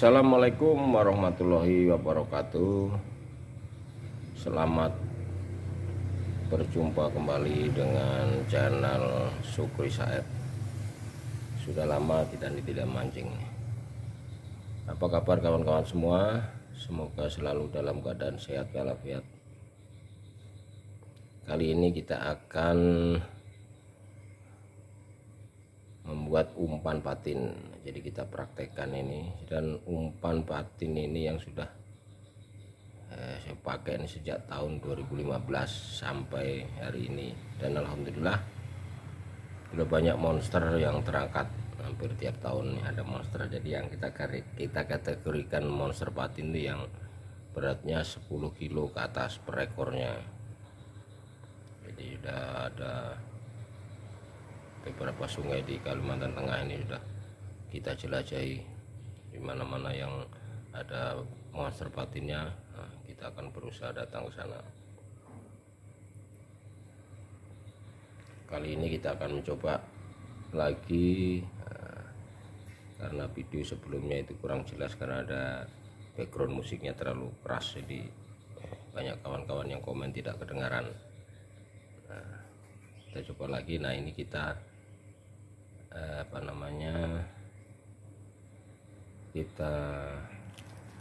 Assalamualaikum warahmatullahi wabarakatuh. Selamat berjumpa kembali dengan channel Sukri Said. Sudah lama kita tidak mancing. Apa kabar kawan-kawan semua? Semoga selalu dalam keadaan sehat walafiat. Kali ini kita akan membuat umpan patin. Jadi kita praktekkan ini, dan umpan patin ini yang sudah saya pakai ini sejak tahun 2015 sampai hari ini, dan alhamdulillah sudah banyak monster yang terangkat. Hampir tiap tahun ada monster. Jadi yang kita kategorikan monster patin itu yang beratnya 10 kilo ke atas per ekornya. Jadi sudah ada beberapa sungai di Kalimantan Tengah ini sudah kita jelajahi, di mana-mana yang ada monster patinnya. Nah, kita akan berusaha datang ke sana. Kali ini kita akan mencoba lagi, karena video sebelumnya itu kurang jelas karena ada background musiknya terlalu keras, jadi banyak kawan-kawan yang komen tidak kedengaran. Nah, kita coba lagi. Nah, ini kita kita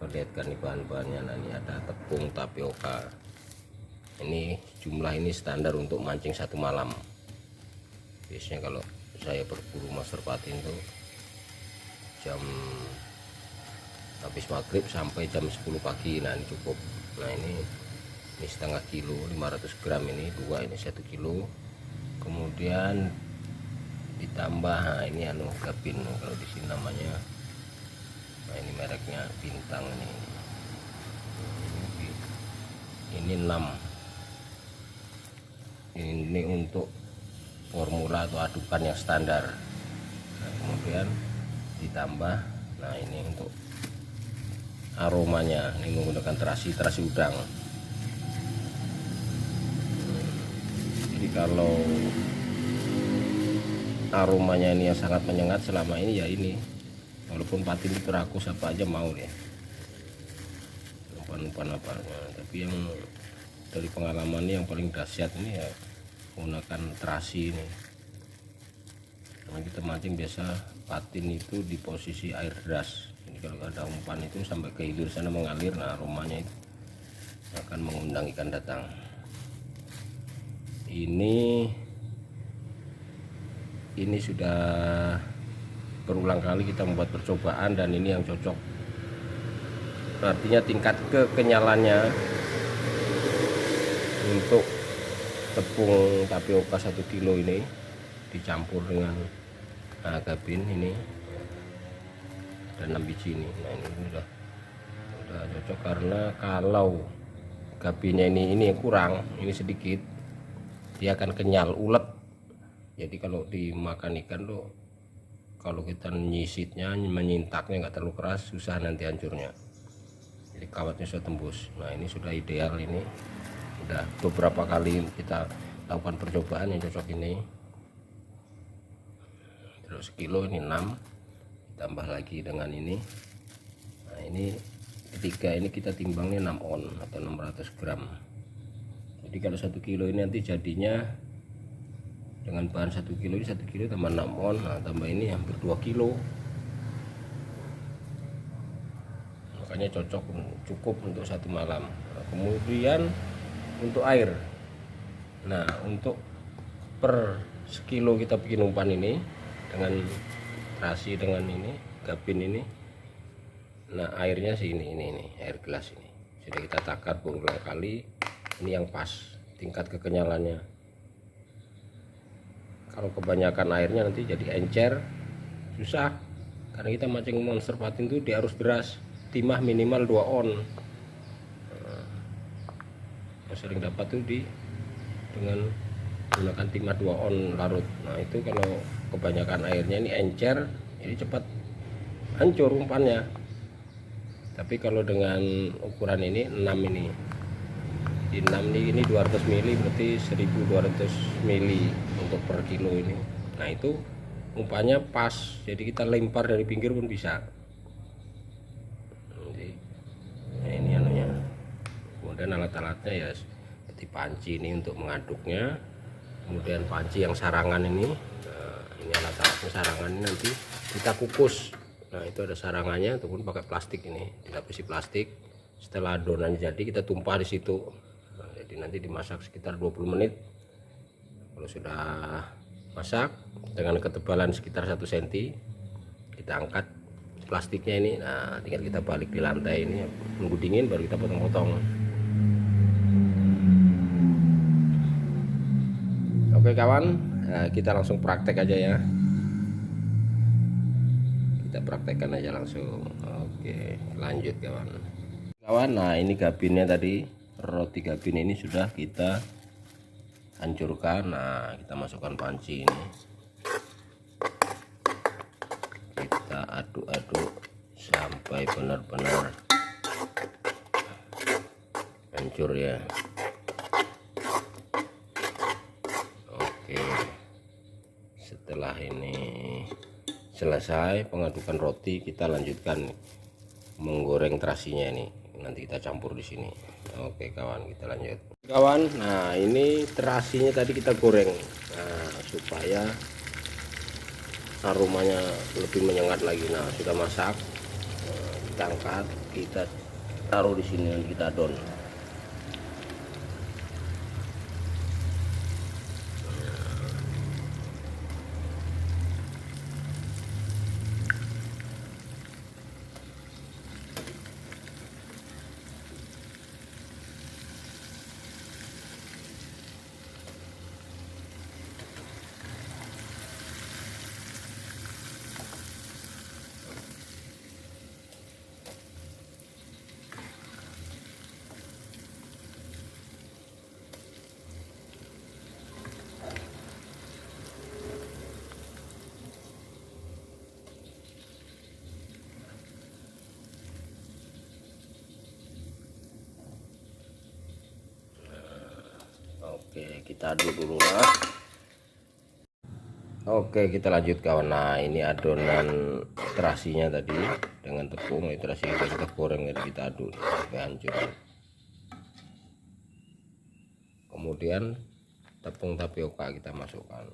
perlihatkan nih bahan-bahannya. Nah, ini ada tepung tapioka. Ini jumlah ini standar untuk mancing satu malam. Biasanya kalau saya berburu monster patin tuh jam habis maghrib sampai jam 10 pagi. Nah, ini cukup. Nah, ini setengah kilo, 500 gram. Ini dua, ini 1 kilo. Kemudian ditambah, nah ini gabin kalau di sini namanya. Nah, ini mereknya Bintang ini 6. Ini untuk formula atau adukan yang standar. Nah, kemudian ditambah, nah ini untuk aromanya, ini menggunakan terasi udang. Jadi kalau aromanya ini yang sangat menyengat selama ini, ya ini, walaupun patin itu rakus apa aja mau ya, umpan-umpan apa. Nah, tapi yang dari pengalaman yang paling dahsyat ini ya menggunakan terasi ini. Karena kita mancing biasa patin itu di posisi air deras. Jadi kalau ada umpan itu sampai ke hilir sana mengalir, nah aromanya itu akan mengundang ikan datang. Ini sudah berulang kali kita membuat percobaan, dan ini yang cocok. Artinya tingkat kekenyalannya untuk tepung tapioka 1 kilo ini dicampur dengan gabin ini dan 6 biji ini. Nah, ini udah cocok, karena kalau gabinnya ini kurang, ini sedikit, dia akan kenyal, ulet. Jadi kalau dimakan ikan tuh, kalau kita nyisitnya, menyintaknya nggak terlalu keras, susah nanti hancurnya. Jadi kawatnya sudah tembus. Nah, ini sudah ideal. Ini udah beberapa kali kita lakukan percobaan yang cocok ini. Terus kilo ini 6, ditambah lagi dengan ini. Nah, ini ketiga ini kita timbangnya 6 on atau 600 gram. Jadi kalau 1 kilo ini nanti jadinya dengan bahan 1 kilo ini, 1 kilo tambah 6 on, nah tambah ini hampir 2 kilo. Makanya cukup untuk satu malam. Nah, kemudian untuk air, nah untuk per sekilo kita bikin umpan ini dengan terasi, dengan ini gabin ini, nah airnya sih ini air gelas ini sudah kita takar berulang kali. Ini yang pas tingkat kekenyalannya. Kalau kebanyakan airnya nanti jadi encer, susah. Karena kita mancing monster patin itu dia harus deras, timah minimal 2 on. Yang sering dapat tuh dengan menggunakan timah 2 on larut. Nah, itu kalau kebanyakan airnya ini encer, jadi cepat hancur umpannya. Tapi kalau dengan ukuran ini 6 ini, di 6 ini 200 mili, berarti 1200 mili untuk per kilo ini. Nah, itu umpannya pas, jadi kita lempar dari pinggir pun bisa. Kemudian alat-alatnya ya seperti panci ini untuk mengaduknya, kemudian panci yang sarangan ini. Nah, ini alat-alatnya sarangan ini nanti kita kukus. Nah, itu ada sarangannya ataupun pakai plastik, ini dilapisi plastik. Setelah adonan jadi kita tumpah di situ. Nah, jadi nanti dimasak sekitar 20 menit. Kalau sudah masak dengan ketebalan sekitar 1 cm, kita angkat plastiknya ini. Nah, tinggal kita balik di lantai ini, nunggu dingin baru kita potong-potong. Oke kawan, nah, kita langsung praktek aja ya. Kita praktekkan aja langsung. Oke, lanjut kawan. Nah ini gabinnya tadi, roti gabin ini sudah kita hancurkan. Nah, kita masukkan panci ini, kita aduk-aduk sampai benar-benar hancur ya. Oke, setelah ini selesai pengadukan roti, kita lanjutkan menggoreng terasinya ini. Nanti kita campur di sini. Oke kawan, kita lanjut kawan. Nah ini terasinya tadi kita goreng, nah, supaya aromanya lebih menyengat lagi. Nah sudah masak, nah, kita angkat, kita taruh di sini, nanti kita adon. Oke, kita aduk dulu lah. Oke, kita lanjut kawan. Nah ini adonan terasinya tadi dengan tepung, itu terasi kita goreng, jadi kita aduk sampai hancur. Kemudian tepung tapioka kita masukkan.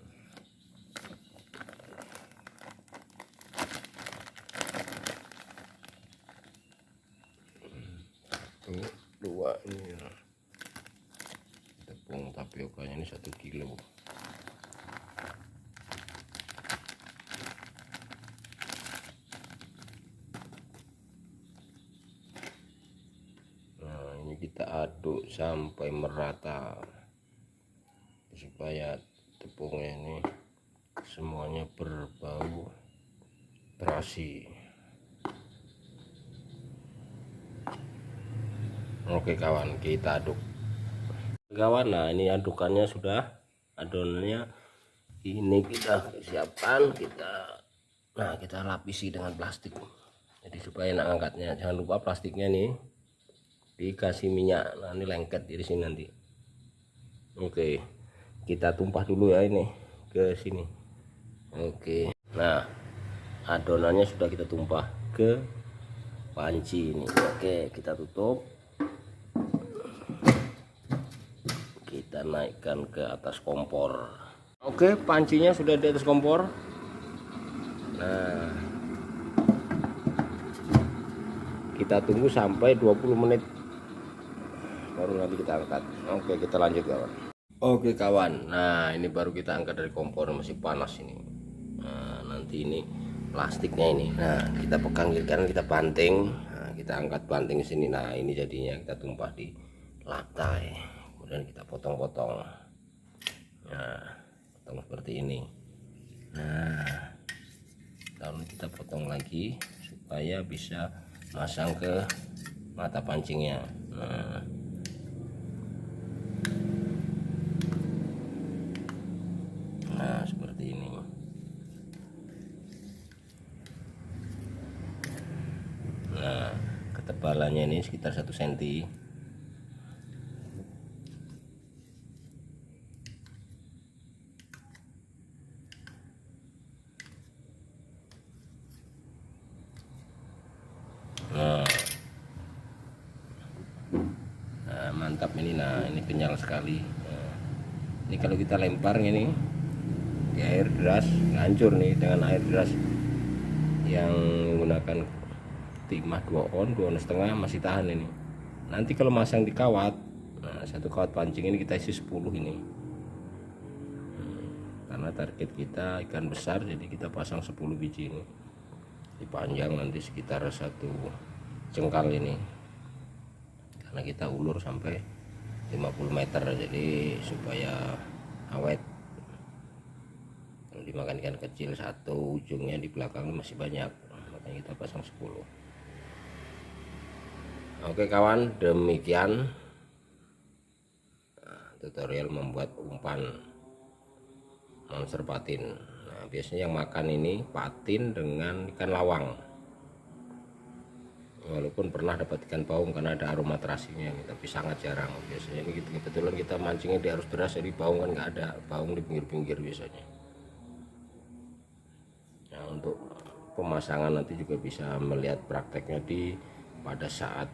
Satu, dua, ini tepung tapiokanya ini 1 kilo. Nah ini kita aduk sampai merata supaya tepungnya ini semuanya berbau terasi. Oke kawan, kita aduk kawan. Nah ini adukannya sudah, adonannya ini kita siapkan, kita lapisi dengan plastik, jadi supaya enak angkatnya. Jangan lupa plastiknya nih dikasih minyak, nah ini lengket di sini nanti. Oke, kita tumpah dulu ya ini ke sini. Oke, nah adonannya sudah kita tumpah ke panci ini. Oke, kita tutup, kita naikkan ke atas kompor. Oke, pancinya sudah di atas kompor. Nah kita tunggu sampai 20 menit baru nanti kita angkat. Oke, kita lanjut kawan. Oke kawan, nah ini baru kita angkat dari kompor, masih panas ini. Nah nanti ini plastiknya ini, nah kita pegang kiri kanan, kita banting, nah, kita angkat banting ke sini. Nah ini jadinya kita tumpah di lantai, kemudian kita potong-potong. Nah potong seperti ini. Nah lalu kita potong lagi supaya bisa masang ke mata pancingnya. Nah seperti ini. Nah ketebalannya ini sekitar 1 cm. ini. Nah ini kenyal sekali. Nah, ini kalau kita lempar ini di air deras hancur nih, dengan air deras yang menggunakan timah 2 on 2,5 on masih tahan ini. Nanti kalau masang di kawat, nah satu kawat pancing ini kita isi 10 ini, karena target kita ikan besar, jadi kita pasang 10 biji ini. Dipanjang nanti sekitar 1 jengkal ini, karena kita ulur sampai 50 meter, jadi supaya awet. Kalau dimakan ikan kecil satu, ujungnya di belakang masih banyak, makanya kita pasang 10. Oke kawan, demikian tutorial membuat umpan monster patin. Nah, biasanya yang makan ini patin dengan ikan lawang, walaupun pernah dapat ikan baung karena ada aroma terasinya, tapi sangat jarang. Biasanya ini kebetulan kita mancingnya di arus deras, jadi baung kan nggak ada, baung di pinggir-pinggir biasanya. Nah, untuk pemasangan nanti juga bisa melihat prakteknya pada saat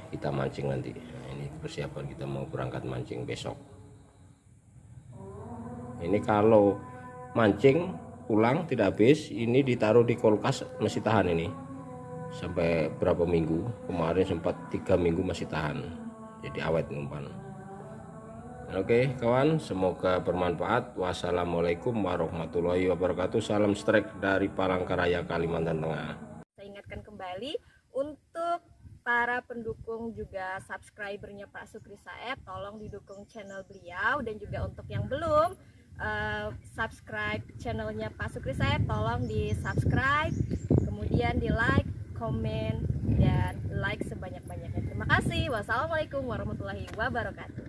kita mancing nanti. Nah, ini persiapan kita mau berangkat mancing besok. Ini kalau mancing pulang tidak habis, ini ditaruh di kulkas masih tahan ini sampai berapa minggu. Kemarin sempat 3 minggu masih tahan, jadi awet umpan. Oke kawan, semoga bermanfaat. Wassalamualaikum warahmatullahi wabarakatuh. Salam strike dari Palangkaraya, Kalimantan Tengah. Saya ingatkan kembali untuk para pendukung juga subscribernya Pak Sukri Saeb, tolong didukung channel beliau, dan juga untuk yang belum subscribe channelnya Pak Sukri Saeb, tolong di subscribe, kemudian di like, komen, dan like sebanyak-banyaknya. Terima kasih. Wassalamualaikum warahmatullahi wabarakatuh.